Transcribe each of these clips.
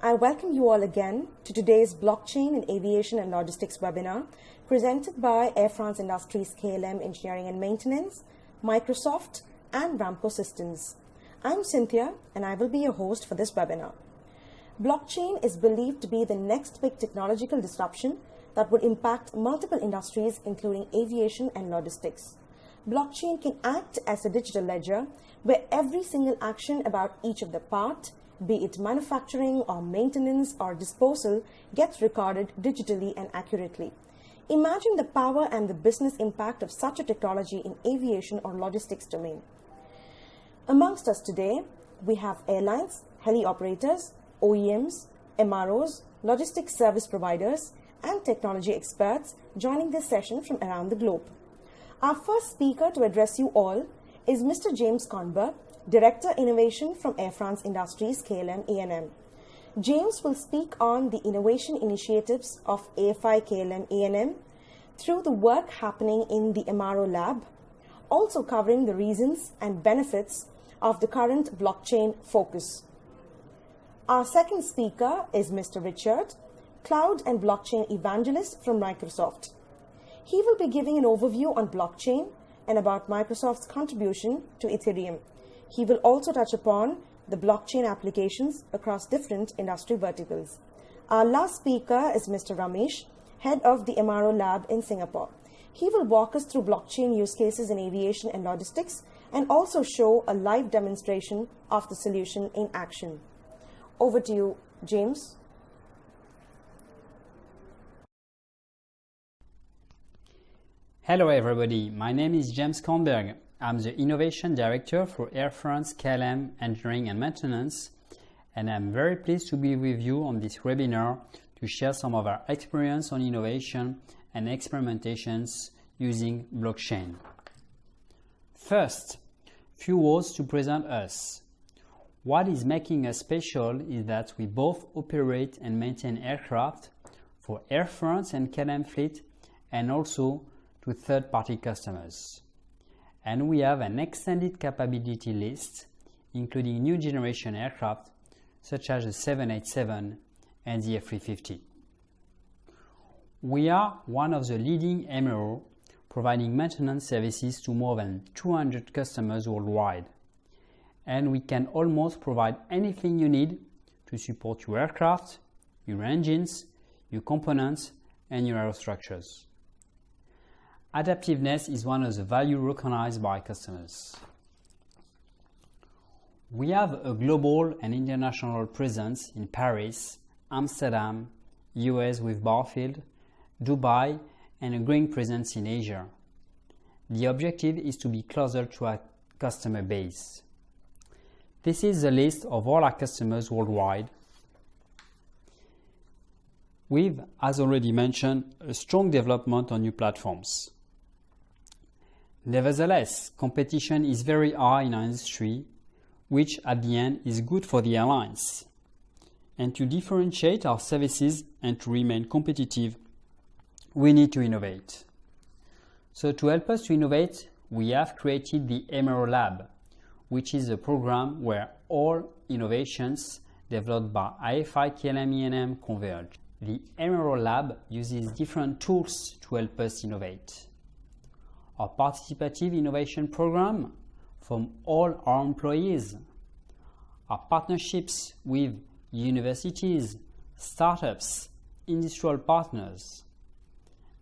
I welcome you all again to today's Blockchain in Aviation and Logistics webinar presented by Air France Industries KLM Engineering and Maintenance, Microsoft and Ramco Systems. I'm Cynthia and I will be your host for this webinar. Blockchain is believed to be the next big technological disruption that would impact multiple industries including aviation and logistics. Blockchain can act as a digital ledger where every single action about each of the part, be it manufacturing or maintenance or disposal, gets recorded digitally and accurately. Imagine the power and the business impact of such a technology in aviation or logistics domain. Amongst us today, we have airlines, heli operators, OEMs, MROs, logistics service providers, and technology experts joining this session from around the globe. Our first speaker to address you all is Mr. James Kornberg, Director Innovation from Air France Industries KLM E&M. James will speak on the innovation initiatives of AFI KLM E&M through the work happening in the MRO lab, also covering the reasons and benefits of the current blockchain focus. Our second speaker is Mr. Richard, Cloud and Blockchain Evangelist from Microsoft. He will be giving an overview on blockchain and about Microsoft's contribution to Ethereum. He will also touch upon the blockchain applications across different industry verticals. Our last speaker is Mr. Ramesh, head of the MRO lab in Singapore. He will walk us through blockchain use cases in aviation and logistics and also show a live demonstration of the solution in action. Over to you, James. Hello everybody, my name is James Kornberg. I'm the Innovation Director for Air France KLM Engineering and Maintenance, and I'm very pleased to be with you on this webinar to share some of our experience on innovation and experimentations using blockchain. First, few words to present us. What is making us special is that we both operate and maintain aircraft for Air France and KLM fleet and also to third-party customers. And we have an extended capability list, including new generation aircraft such as the 787 and the A350. We are one of the leading MRO providing maintenance services to more than 200 customers worldwide. And we can almost provide anything you need to support your aircraft, your engines, your components, and your aerostructures. Adaptiveness is one of the values recognized by customers. We have a global and international presence in Paris, Amsterdam, US with Barfield, Dubai, and a growing presence in Asia. The objective is to be closer to our customer base. This is the list of all our customers worldwide. We've, as already mentioned, a strong development on new platforms. Nevertheless, competition is very high in our industry, which at the end is good for the airlines. And to differentiate our services and to remain competitive, we need to innovate. So to help us to innovate, we have created the MRO Lab, which is a program where all innovations developed by AFI KLM E&M converge. The MRO Lab uses different tools to help us innovate. Our participative innovation program from all our employees, our partnerships with universities, startups, industrial partners,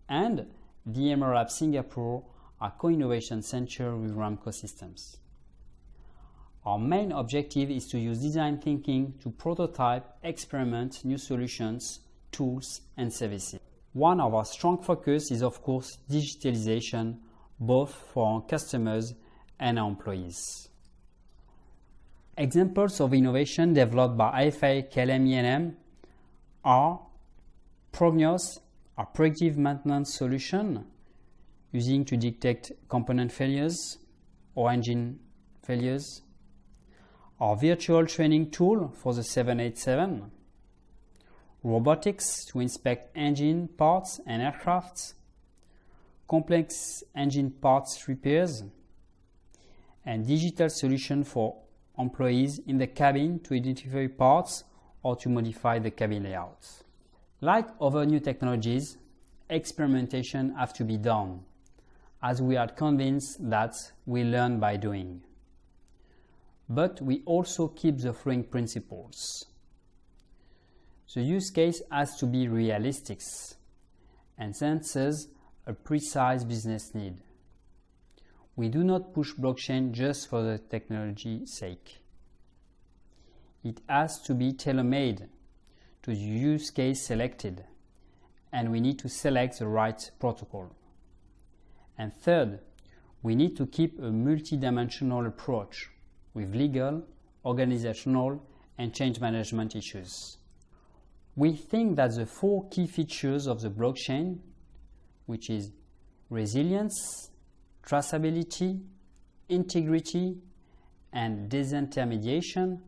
and the MRO Lab Singapore, our co-innovation center with Ramco Systems. Our main objective is to use design thinking to prototype, experiment new solutions, tools, and services. One of our strong focus is, of course, digitalization, both for our customers and our employees. Examples of innovation developed by AFI KLM E&M are Prognos, our predictive maintenance solution using to detect component failures or engine failures, our virtual training tool for the 787, robotics to inspect engine parts and aircraft, complex engine parts repairs, and digital solution for employees in the cabin to identify parts or to modify the cabin layouts. Like other new technologies, experimentation have to be done, as we are convinced that we learn by doing. But we also keep the following principles. The use case has to be realistic and senses a precise business need. We do not push blockchain just for the technology's sake. It has to be tailor-made to the use case selected, and we need to select the right protocol. And third, we need to keep a multi-dimensional approach with legal, organizational, and change management issues. We think that the 4 key features of the blockchain, which is resilience, traceability, integrity, and disintermediation,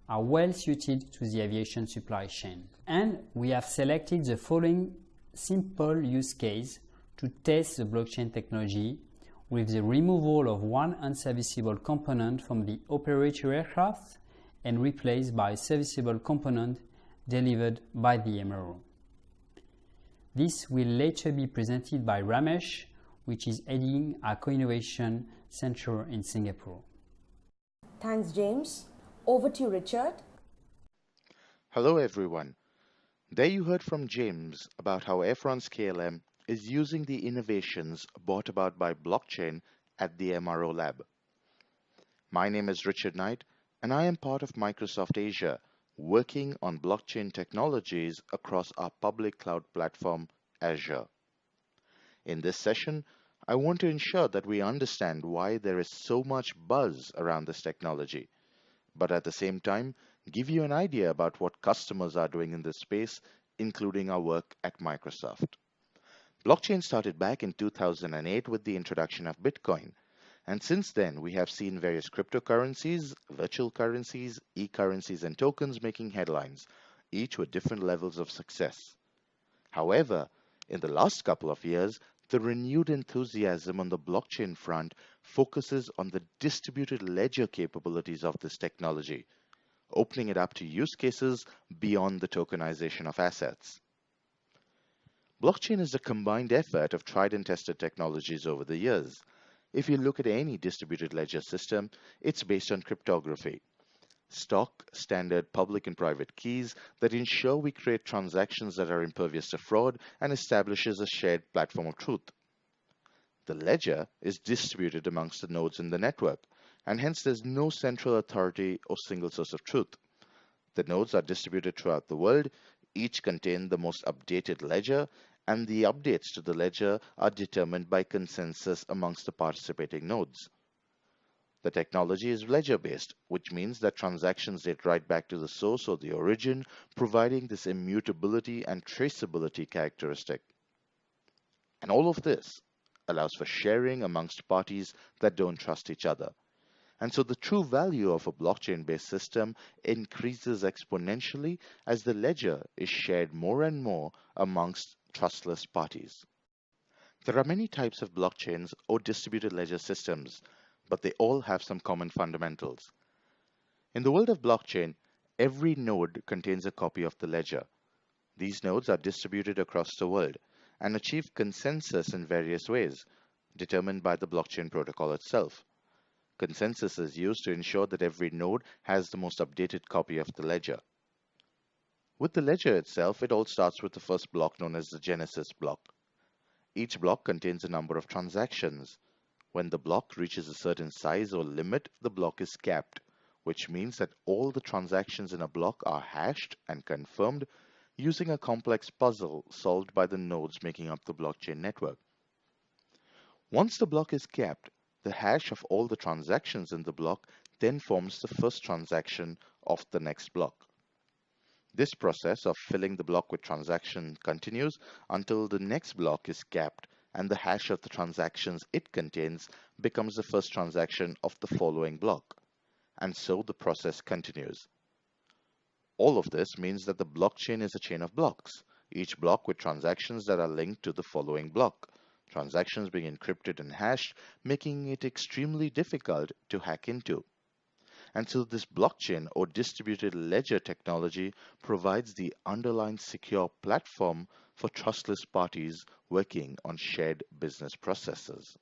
are well suited to the aviation supply chain. And we have selected the following simple use case to test the blockchain technology with the removal of one unserviceable component from the operator aircraft and replaced by a serviceable component delivered by the MRO. This will later be presented by Ramesh, which is heading our Co-Innovation Center in Singapore. Thanks, James. Over to you, Richard. Hello, everyone. There you heard from James about how Air France KLM is using the innovations brought about by blockchain at the MRO lab. My name is Richard Knight, and I am part of Microsoft Asia, working on blockchain technologies across our public cloud platform, Azure. In this session, I want to ensure that we understand why there is so much buzz around this technology, but at the same time, give you an idea about what customers are doing in this space, including our work at Microsoft. Blockchain started back in 2008 with the introduction of Bitcoin, and since then we have seen various cryptocurrencies, virtual currencies, e-currencies, and tokens making headlines, each with different levels of success. However, in the last couple of years, the renewed enthusiasm on the blockchain front focuses on the distributed ledger capabilities of this technology, opening it up to use cases beyond the tokenization of assets. Blockchain is a combined effort of tried and tested technologies over the years. If you look at any distributed ledger system, it's based on cryptography, stock, standard public and private keys that ensure we create transactions that are impervious to fraud and establishes a shared platform of truth. The ledger is distributed amongst the nodes in the network, and hence there's no central authority or single source of truth. The nodes are distributed throughout the world, each contain the most updated ledger, and the updates to the ledger are determined by consensus amongst the participating nodes. The technology is ledger-based, which means that transactions date right back to the source or the origin, providing this immutability and traceability characteristic. And all of this allows for sharing amongst parties that don't trust each other. And so the true value of a blockchain-based system increases exponentially as the ledger is shared more and more amongst trustless parties. There are many types of blockchains or distributed ledger systems, but they all have some common fundamentals. In the world of blockchain, every node contains a copy of the ledger. These nodes are distributed across the world and achieve consensus in various ways, determined by the blockchain protocol itself. Consensus is used to ensure that every node has the most updated copy of the ledger. With the ledger itself, it all starts with the first block known as the Genesis block. Each block contains a number of transactions. When the block reaches a certain size or limit, the block is capped, which means that all the transactions in a block are hashed and confirmed using a complex puzzle solved by the nodes making up the blockchain network. Once the block is capped, the hash of all the transactions in the block then forms the first transaction of the next block. This process of filling the block with transactions continues until the next block is capped and the hash of the transactions it contains becomes the first transaction of the following block. And so the process continues. All of this means that the blockchain is a chain of blocks, each block with transactions that are linked to the following block. Transactions being encrypted and hashed, making it extremely difficult to hack into. And so this blockchain or distributed ledger technology provides the underlying secure platform for trustless parties working on shared business processes.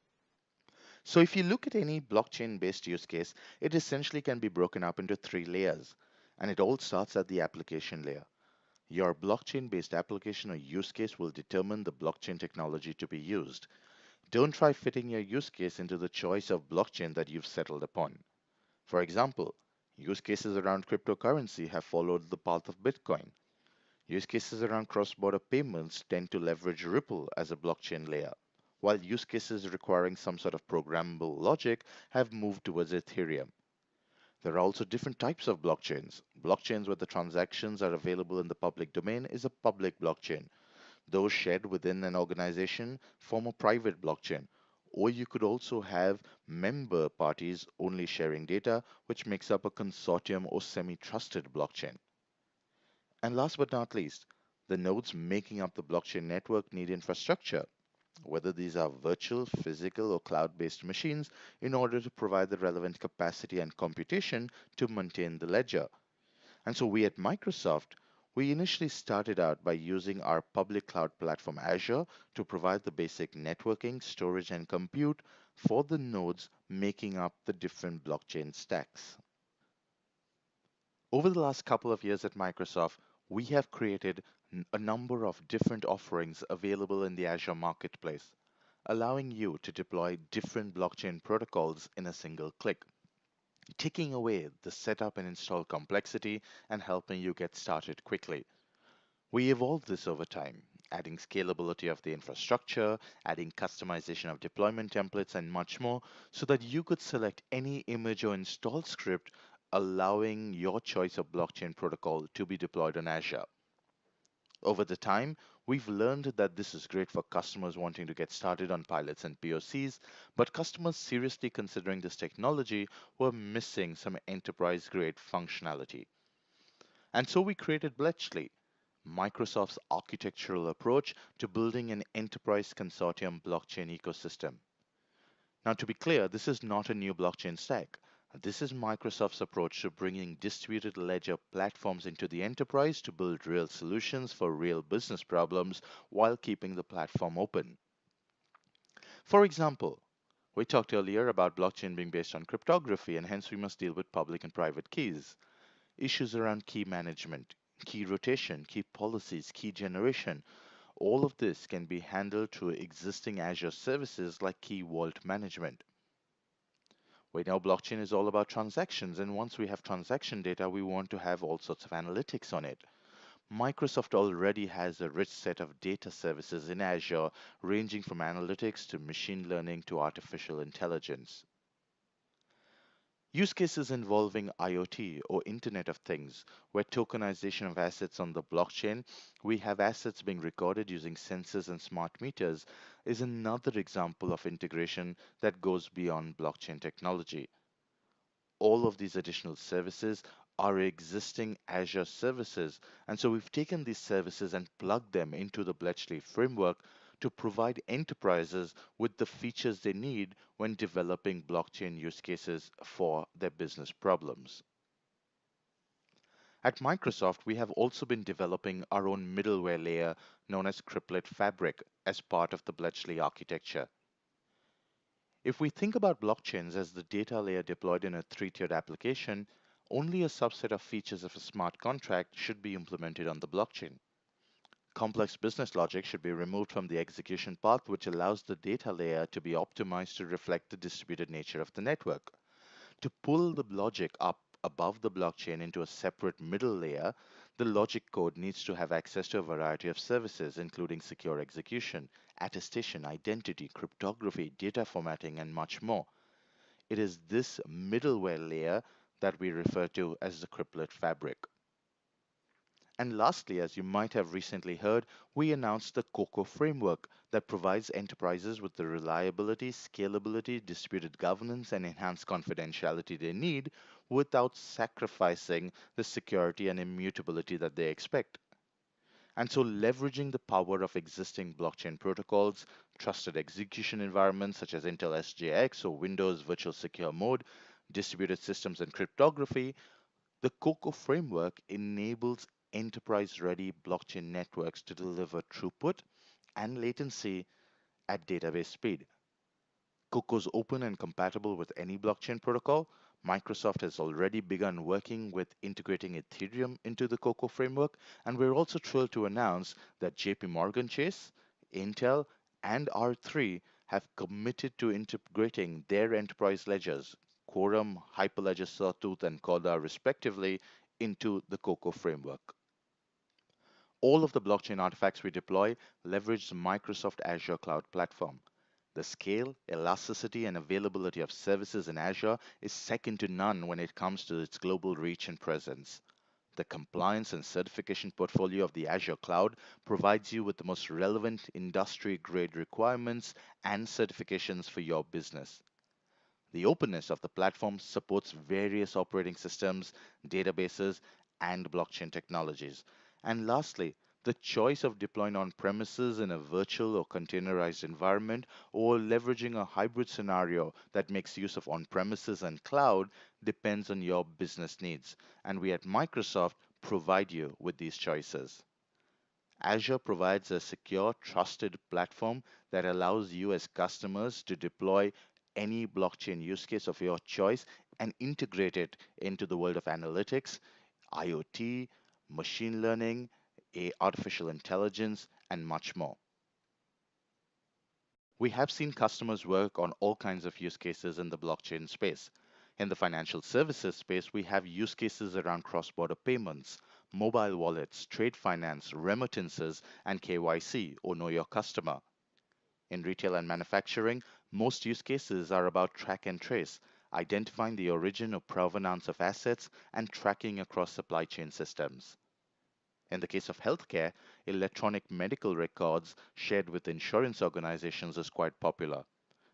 So if you look at any blockchain-based use case, it essentially can be broken up into three layers, and it all starts at the application layer. Your blockchain-based application or use case will determine the blockchain technology to be used. Don't try fitting your use case into the choice of blockchain that you've settled upon. For example, use cases around cryptocurrency have followed the path of Bitcoin. Use cases around cross-border payments tend to leverage Ripple as a blockchain layer, while use cases requiring some sort of programmable logic have moved towards Ethereum. There are also different types of blockchains. Blockchains where the transactions are available in the public domain is a public blockchain. Those shared within an organization form a private blockchain. Or you could also have member parties only sharing data, which makes up a consortium or semi trusted blockchain. And last but not least, the nodes making up the blockchain network need infrastructure, whether these are virtual, physical, or cloud based machines, in order to provide the relevant capacity and computation to maintain the ledger. And so we at Microsoft, we initially started out by using our public cloud platform Azure to provide the basic networking, storage, and compute for the nodes making up the different blockchain stacks. Over the last couple of years at Microsoft, we have created a number of different offerings available in the Azure Marketplace, allowing you to deploy different blockchain protocols in a single click, taking away the setup and install complexity and helping you get started quickly. We evolved this over time, adding scalability of the infrastructure, adding customization of deployment templates, and much more, so that you could select any image or install script, allowing your choice of blockchain protocol to be deployed on Azure. Over the time, we've learned that this is great for customers wanting to get started on pilots and POCs, but customers seriously considering this technology were missing some enterprise grade functionality. And so we created Bletchley, Microsoft's architectural approach to building an enterprise consortium blockchain ecosystem. Now, to be clear, this is not a new blockchain stack. This is Microsoft's approach to bringing distributed ledger platforms into the enterprise to build real solutions for real business problems while keeping the platform open. For example, we talked earlier about blockchain being based on cryptography, and hence we must deal with public and private keys. Issues around key management, key rotation, key policies, key generation, all of this can be handled through existing Azure services like key vault management. We know blockchain is all about transactions, and once we have transaction data, we want to have all sorts of analytics on it. Microsoft already has a rich set of data services in Azure, ranging from analytics to machine learning to artificial intelligence. Use cases involving IoT or Internet of Things, where tokenization of assets on the blockchain, we have assets being recorded using sensors and smart meters, is another example of integration that goes beyond blockchain technology. All of these additional services are existing Azure services, and so we've taken these services and plugged them into the Bletchley framework to provide enterprises with the features they need when developing blockchain use cases for their business problems. At Microsoft, we have also been developing our own middleware layer known as Cryptlet Fabric as part of the Bletchley architecture. If we think about blockchains as the data layer deployed in a three-tiered application, only a subset of features of a smart contract should be implemented on the blockchain. Complex business logic should be removed from the execution path, which allows the data layer to be optimized to reflect the distributed nature of the network. To pull the logic up above the blockchain into a separate middle layer, the logic code needs to have access to a variety of services, including secure execution, attestation, identity, cryptography, data formatting, and much more. It is this middleware layer that we refer to as the Cryptlet Fabric. And lastly, as you might have recently heard, we announced the COCO framework that provides enterprises with the reliability, scalability, distributed governance, and enhanced confidentiality they need without sacrificing the security and immutability that they expect. And so, leveraging the power of existing blockchain protocols, trusted execution environments such as Intel SJX or Windows Virtual Secure Mode, distributed systems, and cryptography, the COCO framework enables enterprise-ready blockchain networks to deliver throughput and latency at database speed. COCO is open and compatible with any blockchain protocol. Microsoft has already begun working with integrating Ethereum into the COCO framework, and we're also thrilled to announce that JP Morgan Chase, Intel, and R3 have committed to integrating their enterprise ledgers, Quorum, Hyperledger Sawtooth, and Corda, respectively, into the COCO framework. All of the blockchain artifacts we deploy leverage the Microsoft Azure Cloud Platform. The scale, elasticity, and availability of services in Azure is second to none when it comes to its global reach and presence. The compliance and certification portfolio of the Azure Cloud provides you with the most relevant industry-grade requirements and certifications for your business. The openness of the platform supports various operating systems, databases, and blockchain technologies. And lastly, the choice of deploying on premises in a virtual or containerized environment or leveraging a hybrid scenario that makes use of on premises and cloud depends on your business needs. And we at Microsoft provide you with these choices. Azure provides a secure, trusted platform that allows you as customers to deploy any blockchain use case of your choice and integrate it into the world of analytics, IoT, machine learning, artificial intelligence, and much more. We have seen customers work on all kinds of use cases in the blockchain space. In the financial services space, we have use cases around cross-border payments, mobile wallets, trade finance, remittances, and KYC, or Know Your Customer. In retail and manufacturing, most use cases are about track and trace, identifying the origin or provenance of assets and tracking across supply chain systems. In the case of healthcare, electronic medical records shared with insurance organizations is quite popular.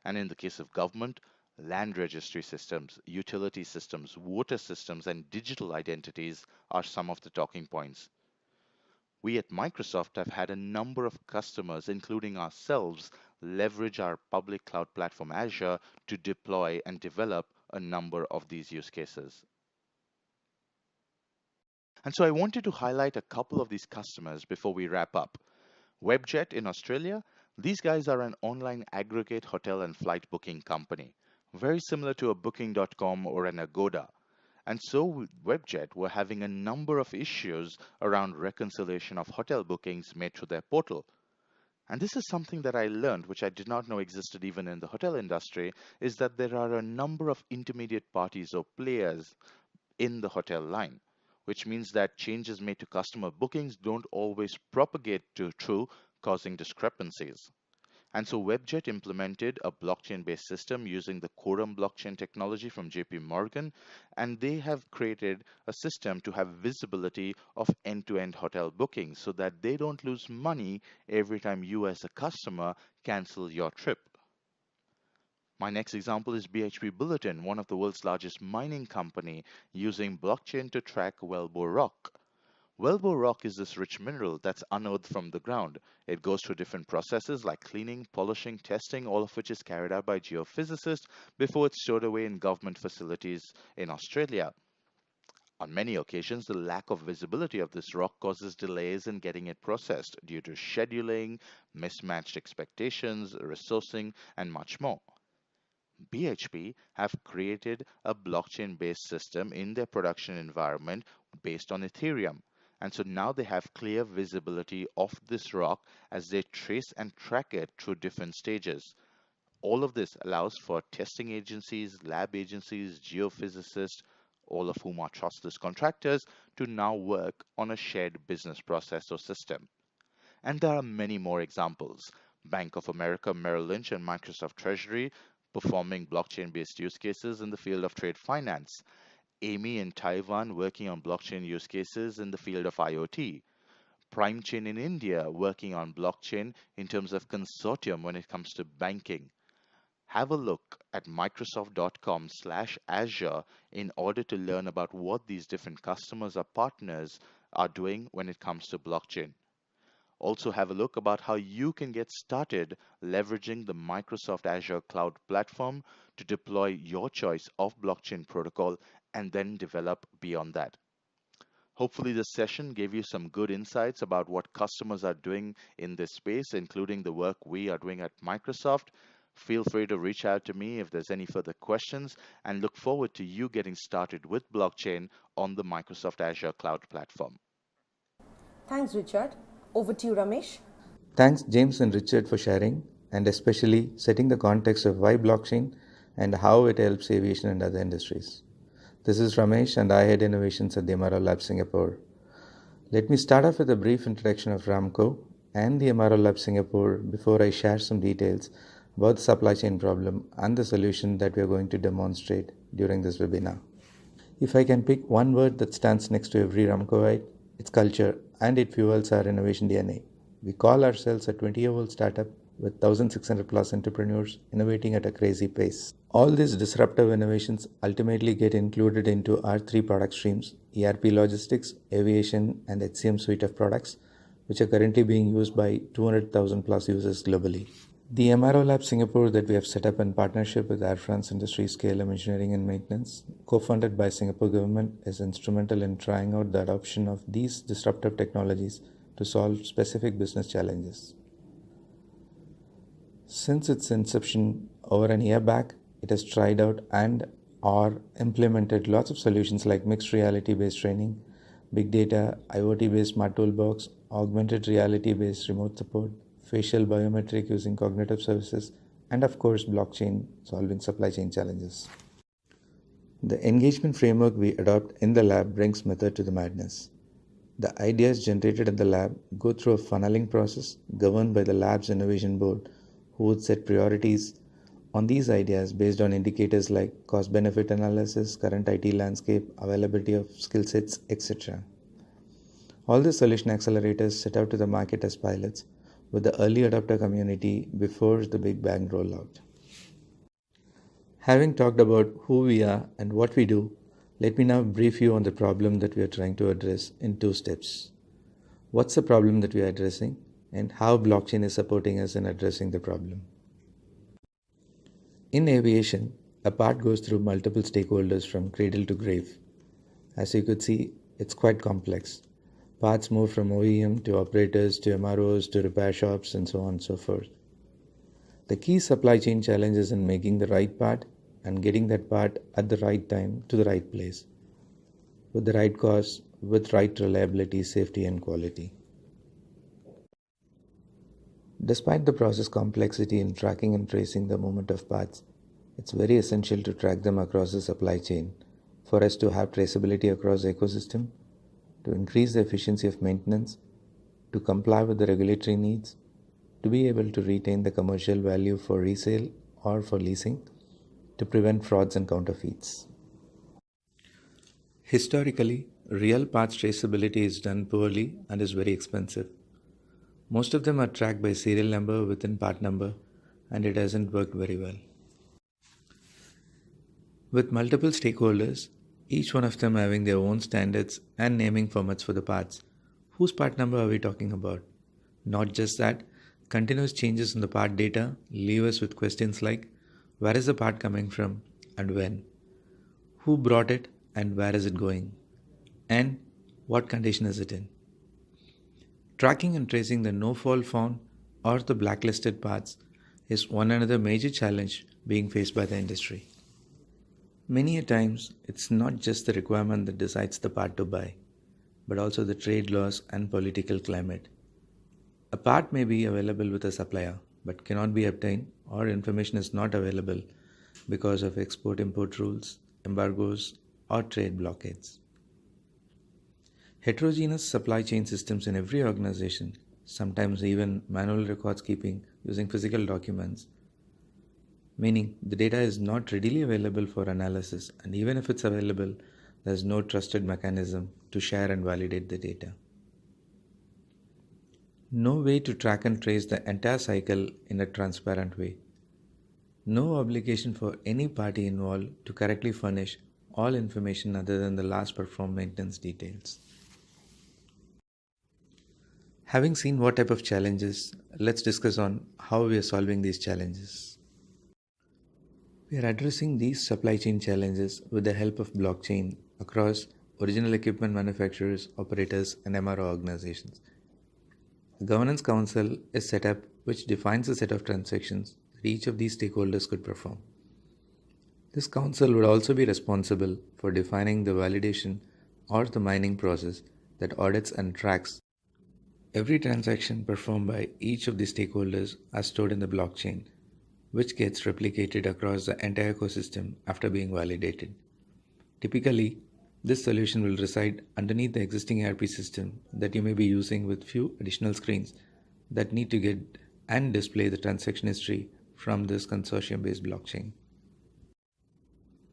And in the case of government, land registry systems, utility systems, water systems, and digital identities are some of the talking points. We at Microsoft have had a number of customers, including ourselves, leverage our public cloud platform Azure to deploy and develop a number of these use cases. And so I wanted to highlight a couple of these customers before we wrap up. Webjet in Australia, these guys are an online aggregate hotel and flight booking company, very similar to a booking.com or an Agoda. And so Webjet were having a number of issues around reconciliation of hotel bookings made through their portal. And this is something that I learned, which I did not know existed even in the hotel industry, is that there are a number of intermediate parties or players in the hotel line, which means that changes made to customer bookings don't always propagate to true, causing discrepancies. And so Webjet implemented a blockchain-based system using the Quorum blockchain technology from JP Morgan, and they have created a system to have visibility of end-to-end hotel bookings so that they don't lose money every time you as a customer cancel your trip. My next example is BHP Billiton, one of the world's largest mining company, using blockchain to track Wellbore rock. Wellbore rock is this rich mineral that's unearthed from the ground. It goes through different processes like cleaning, polishing, testing, all of which is carried out by geophysicists before it's stored away in government facilities in Australia. On many occasions, the lack of visibility of this rock causes delays in getting it processed due to scheduling, mismatched expectations, resourcing, and much more. BHP have created a blockchain-based system in their production environment based on Ethereum. And so now they have clear visibility of this rock as they trace and track it through different stages. All of this allows for testing agencies, lab agencies, geophysicists, all of whom are trustless contractors, to now work on a shared business process or system. And there are many more examples. Bank of America, Merrill Lynch, and Microsoft Treasury performing blockchain-based use cases in the field of trade finance. Amy in Taiwan working on blockchain use cases in the field of IoT. PrimeChain in India working on blockchain in terms of consortium when it comes to banking. Have a look at microsoft.com/Azure in order to learn about what these different customers or partners are doing when it comes to blockchain. Also have a look about how you can get started leveraging the Microsoft Azure cloud platform to deploy your choice of blockchain protocol and then develop beyond that. Hopefully, this session gave you some good insights about what customers are doing in this space, including the work we are doing at Microsoft. Feel free to reach out to me if there's any further questions, and look forward to you getting started with blockchain on the Microsoft Azure cloud platform. Thanks, Richard. Over to you, Ramesh. Thanks, James and Richard, for sharing and especially setting the context of why blockchain and how it helps aviation and other industries. This is Ramesh, and I head innovations at the MRO Lab Singapore. Let me start off with a brief introduction of Ramco and the MRO Lab Singapore before I share some details about the supply chain problem and the solution that we are going to demonstrate during this webinar. If I can pick one word that stands next to every Ramcoite, it's culture, and it fuels our innovation DNA. We call ourselves a 20-year-old startup with 1,600 plus entrepreneurs innovating at a crazy pace. All these disruptive innovations ultimately get included into our three product streams: ERP Logistics, Aviation, and HCM suite of products, which are currently being used by 200,000 plus users globally. The MRO Lab Singapore that we have set up in partnership with Air France Industries KLM Engineering and Maintenance, co-funded by Singapore government, is instrumental in trying out the adoption of these disruptive technologies to solve specific business challenges. Since its inception over an year back, it has tried out and or implemented lots of solutions like mixed reality based training, big data, IoT based smart toolbox, augmented reality based remote support, facial biometric using cognitive services, and of course blockchain solving supply chain challenges. The engagement framework we adopt in the lab brings method to the madness. The ideas generated in the lab go through a funneling process governed by the lab's innovation board, who would set priorities on these ideas based on indicators like cost benefit analysis, current IT landscape, availability of skill sets, etc. All the solution accelerators set out to the market as pilots with the early adopter community before the big bang rollout. Having talked about who we are and what we do, let me now brief you on the problem that we are trying to address in 2 steps. What's the problem that we are addressing, and how blockchain is supporting us in addressing the problem? In aviation, a part goes through multiple stakeholders from cradle to grave. As you could see, it's quite complex. Parts move from OEM to operators to MROs to repair shops and so on and so forth. The key supply chain challenge is in making the right part and getting that part at the right time to the right place, with the right cost, with right reliability, safety and quality. Despite the process complexity in tracking and tracing the movement of parts, it's very essential to track them across the supply chain for us to have traceability across the ecosystem, to increase the efficiency of maintenance, to comply with the regulatory needs, to be able to retain the commercial value for resale or for leasing, to prevent frauds and counterfeits. Historically, real parts traceability is done poorly and is very expensive. Most of them are tracked by serial number within part number, and it hasn't worked very well. With multiple stakeholders, each one of them having their own standards and naming formats for the parts, whose part number are we talking about? Not just that, continuous changes in the part data leave us with questions like, where is the part coming from and when? Who brought it and where is it going? And what condition is it in? Tracking and tracing the no-fault found or the blacklisted parts is one another major challenge being faced by the industry. Many a times, it's not just the requirement that decides the part to buy, but also the trade laws and political climate. A part may be available with a supplier, but cannot be obtained or information is not available because of export-import rules, embargoes, or trade blockades. Heterogeneous supply chain systems in every organization, sometimes even manual records keeping using physical documents, meaning the data is not readily available for analysis, and even if it's available, there is no trusted mechanism to share and validate the data. No way to track and trace the entire cycle in a transparent way. No obligation for any party involved to correctly furnish all information other than the last performed maintenance details. Having seen what type of challenges, let's discuss on how we are solving these challenges. We are addressing these supply chain challenges with the help of blockchain across original equipment manufacturers, operators, and MRO organizations. A governance council is set up which defines a set of transactions that each of these stakeholders could perform. This council would also be responsible for defining the validation or the mining process that audits and tracks every transaction performed by each of the stakeholders are stored in the blockchain, which gets replicated across the entire ecosystem after being validated. Typically, this solution will reside underneath the existing ERP system that you may be using with few additional screens that need to get and display the transaction history from this consortium-based blockchain.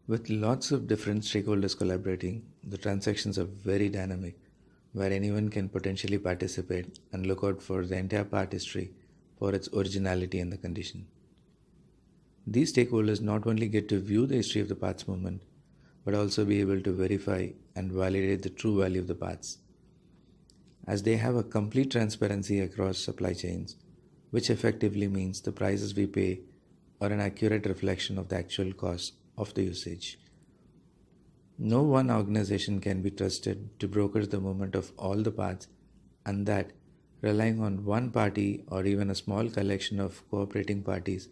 With lots of different stakeholders collaborating, the transactions are very dynamic, where anyone can potentially participate and look out for the entire part history for its originality and the condition. These stakeholders not only get to view the history of the parts movement, but also be able to verify and validate the true value of the parts, as they have a complete transparency across supply chains, which effectively means the prices we pay are an accurate reflection of the actual cost of the usage. No one organization can be trusted to broker the movement of all the parts, and that relying on one party or even a small collection of cooperating parties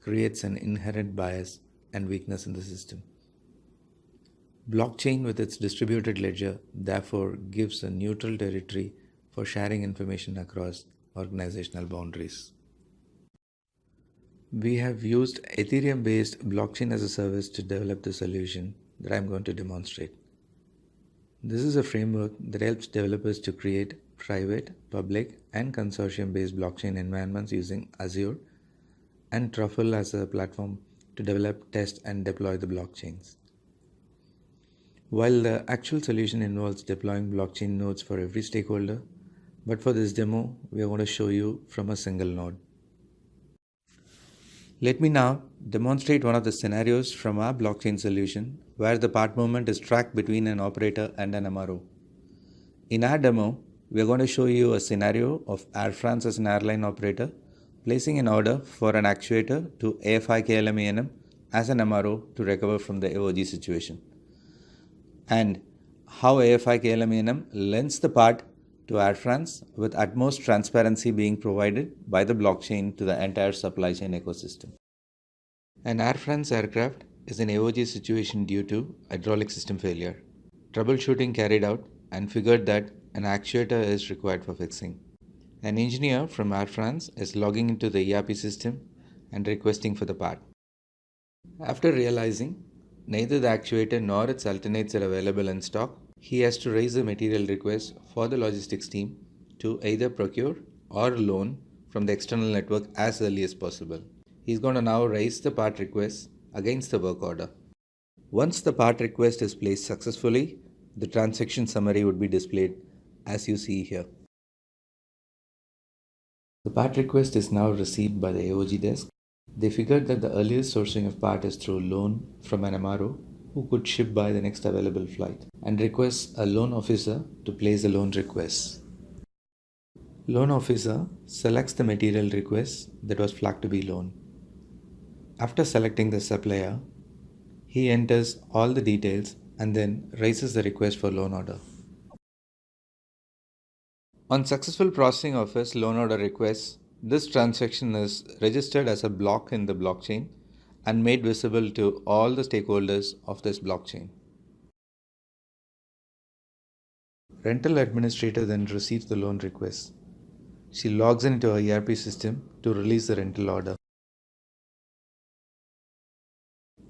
creates an inherent bias and weakness in the system. Blockchain with its distributed ledger therefore gives a neutral territory for sharing information across organizational boundaries. We have used Ethereum-based blockchain as a service to develop the solution that I'm going to demonstrate. This is a framework that helps developers to create private, public, and consortium-based blockchain environments using Azure and Truffle as a platform to develop, test, and deploy the blockchains. While the actual solution involves deploying blockchain nodes for every stakeholder, but for this demo, we are going to show you from a single node. Let me now demonstrate one of the scenarios from our blockchain solution where the part movement is tracked between an operator and an MRO. In our demo, we are going to show you a scenario of Air France as an airline operator placing an order for an actuator to AFI KLM A&M as an MRO to recover from the AOG situation, and how AFI KLM A&M lends the part to Air France with utmost transparency being provided by the blockchain to the entire supply chain ecosystem. An Air France aircraft is in AOG situation due to hydraulic system failure. Troubleshooting carried out and figured that an actuator is required for fixing. An engineer from Air France is logging into the ERP system and requesting for the part. After realizing neither the actuator nor its alternates are available in stock, he has to raise a material request for the logistics team to either procure or loan from the external network as early as possible. He's going to now raise the part request against the work order. Once the part request is placed successfully, the transaction summary would be displayed as you see here. The part request is now received by the AOG desk. They figured that the earliest sourcing of part is through loan from an MRO who could ship by the next available flight and requests a loan officer to place a loan request. Loan officer selects the material request that was flagged to be loan. After selecting the supplier, he enters all the details and then raises the request for loan order. On successful processing of his loan order request, this transaction is registered as a block in the blockchain and made visible to all the stakeholders of this blockchain. Rental administrator then receives the loan request. She logs into her ERP system to release the rental order.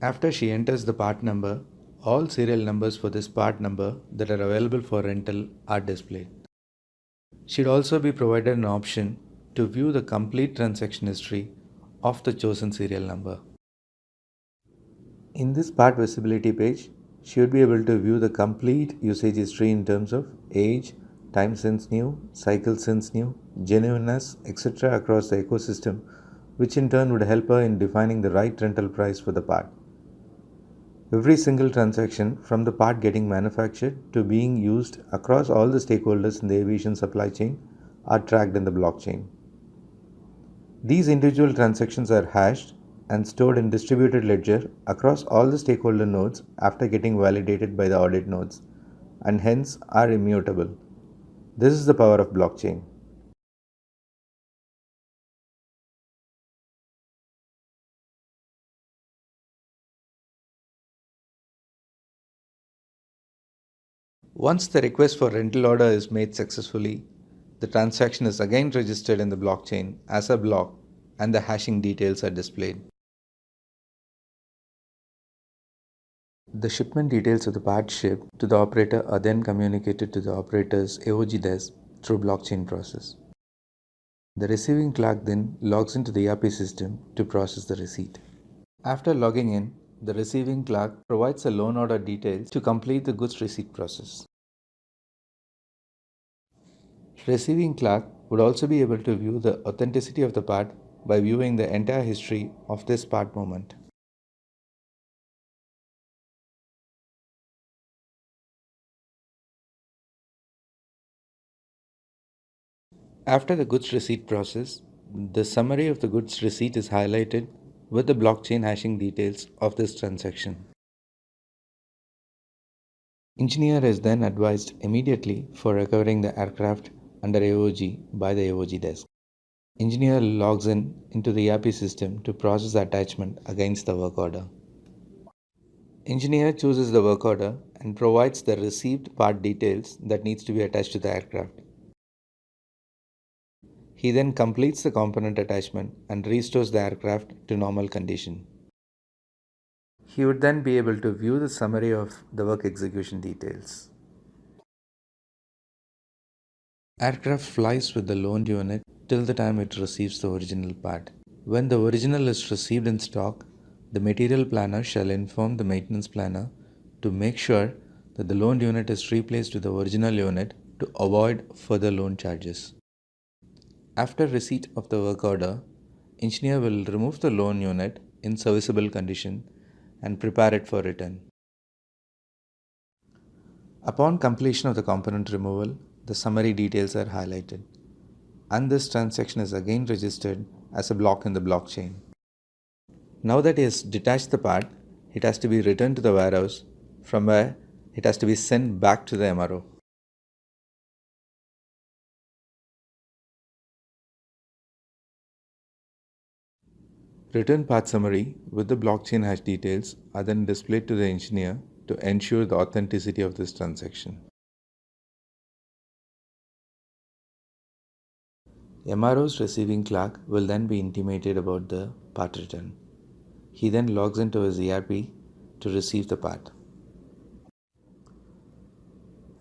After she enters the part number, all serial numbers for this part number that are available for rental are displayed. She'd also be provided an option to view the complete transaction history of the chosen serial number. In this part visibility page, she would be able to view the complete usage history in terms of age, time since new, cycle since new, genuineness, etc. across the ecosystem, which in turn would help her in defining the right rental price for the part. Every single transaction from the part getting manufactured to being used across all the stakeholders in the aviation supply chain are tracked in the blockchain. These individual transactions are hashed and stored in distributed ledger across all the stakeholder nodes after getting validated by the audit nodes, and hence are immutable. This is the power of blockchain. Once the request for rental order is made successfully, the transaction is again registered in the blockchain as a block and the hashing details are displayed. The shipment details of the part shipped to the operator are then communicated to the operator's AOG desk through blockchain process. The receiving clerk then logs into the ERP system to process the receipt. After logging in, the receiving clerk provides the loan order details to complete the goods receipt process. Receiving clerk would also be able to view the authenticity of the part by viewing the entire history of this part movement. After the goods receipt process, the summary of the goods receipt is highlighted with the blockchain hashing details of this transaction. Engineer is then advised immediately for recovering the aircraft under AOG by the AOG desk. Engineer logs in into the ERP system to process the attachment against the work order. Engineer chooses the work order and provides the received part details that needs to be attached to the aircraft. He then completes the component attachment and restores the aircraft to normal condition. He would then be able to view the summary of the work execution details. Aircraft flies with the loaned unit till the time it receives the original part. When the original is received in stock, the material planner shall inform the maintenance planner to make sure that the loaned unit is replaced with the original unit to avoid further loan charges. After receipt of the work order, engineer will remove the loan unit in serviceable condition and prepare it for return. Upon completion of the component removal, the summary details are highlighted, and this transaction is again registered as a block in the blockchain. Now that he has detached the part, it has to be returned to the warehouse, from where it has to be sent back to the MRO. Return part summary with the blockchain hash details are then displayed to the engineer to ensure the authenticity of this transaction. MRO's receiving clerk will then be intimated about the part return. He then logs into his ERP to receive the part.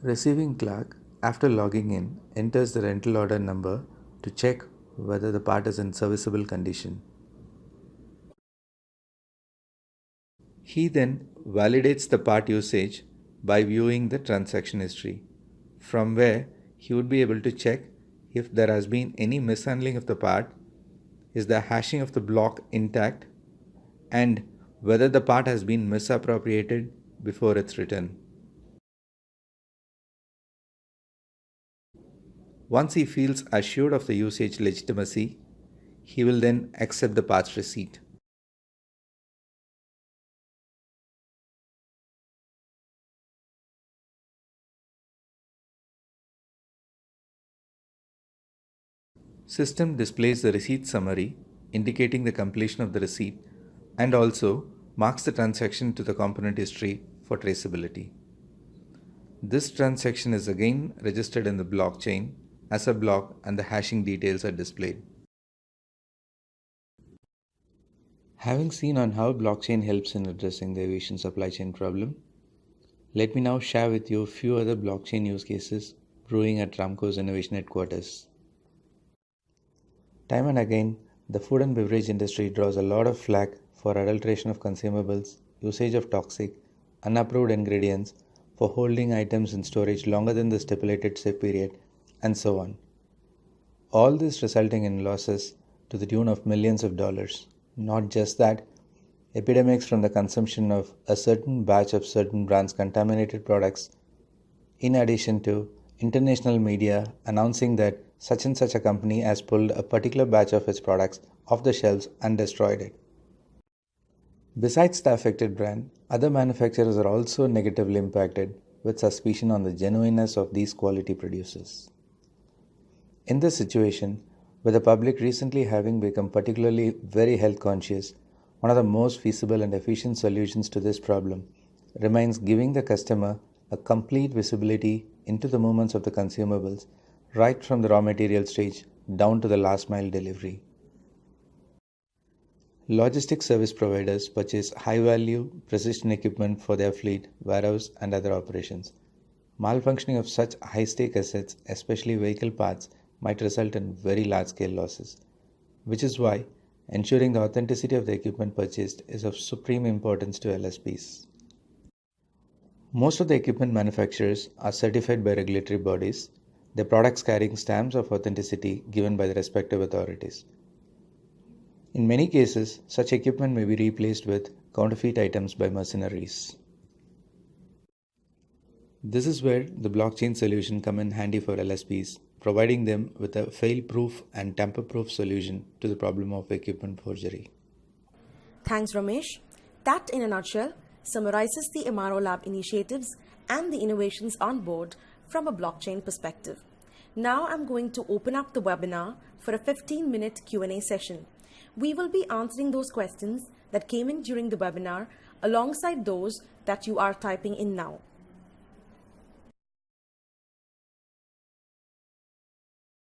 Receiving clerk, after logging in, enters the rental order number to check whether the part is in serviceable condition. He then validates the part usage by viewing the transaction history, from where he would be able to check if there has been any mishandling of the part, is the hashing of the block intact, and whether the part has been misappropriated before its return. Once he feels assured of the usage legitimacy, he will then accept the part's receipt. System displays the receipt summary indicating the completion of the receipt and also marks the transaction to the component history for traceability. This transaction is again registered in the blockchain as a block and the hashing details are displayed. Having seen on how blockchain helps in addressing the aviation supply chain problem, let me now share with you a few other blockchain use cases brewing at Ramco's innovation headquarters. Time and again, the food and beverage industry draws a lot of flack for adulteration of consumables, usage of toxic, unapproved ingredients, for holding items in storage longer than the stipulated safe period, and so on. All this resulting in losses to the tune of millions of dollars. Not just that, epidemics from the consumption of a certain batch of certain brands' contaminated products, in addition to international media announcing that such and such a company has pulled a particular batch of its products off the shelves and destroyed it. Besides the affected brand, other manufacturers are also negatively impacted with suspicion on the genuineness of these quality producers. In this situation, with the public recently having become particularly very health conscious, one of the most feasible and efficient solutions to this problem remains giving the customer a complete visibility into the movements of the consumables right from the raw material stage down to the last mile delivery. Logistics service providers purchase high-value precision equipment for their fleet, warehouse, and other operations. Malfunctioning of such high-stake assets, especially vehicle parts, might result in very large-scale losses, which is why ensuring the authenticity of the equipment purchased is of supreme importance to LSPs. Most of the equipment manufacturers are certified by regulatory bodies, their products carrying stamps of authenticity given by the respective authorities. In many cases, such equipment may be replaced with counterfeit items by mercenaries. This is where the blockchain solution come in handy for LSPs, providing them with a fail-proof and tamper-proof solution to the problem of equipment forgery. Thanks, Ramesh. That, in a nutshell, summarizes the MRO Lab initiatives and the innovations on board from a blockchain perspective. Now I'm going to open up the webinar for a 15-minute Q&A session. We will be answering those questions that came in during the webinar alongside those that you are typing in now.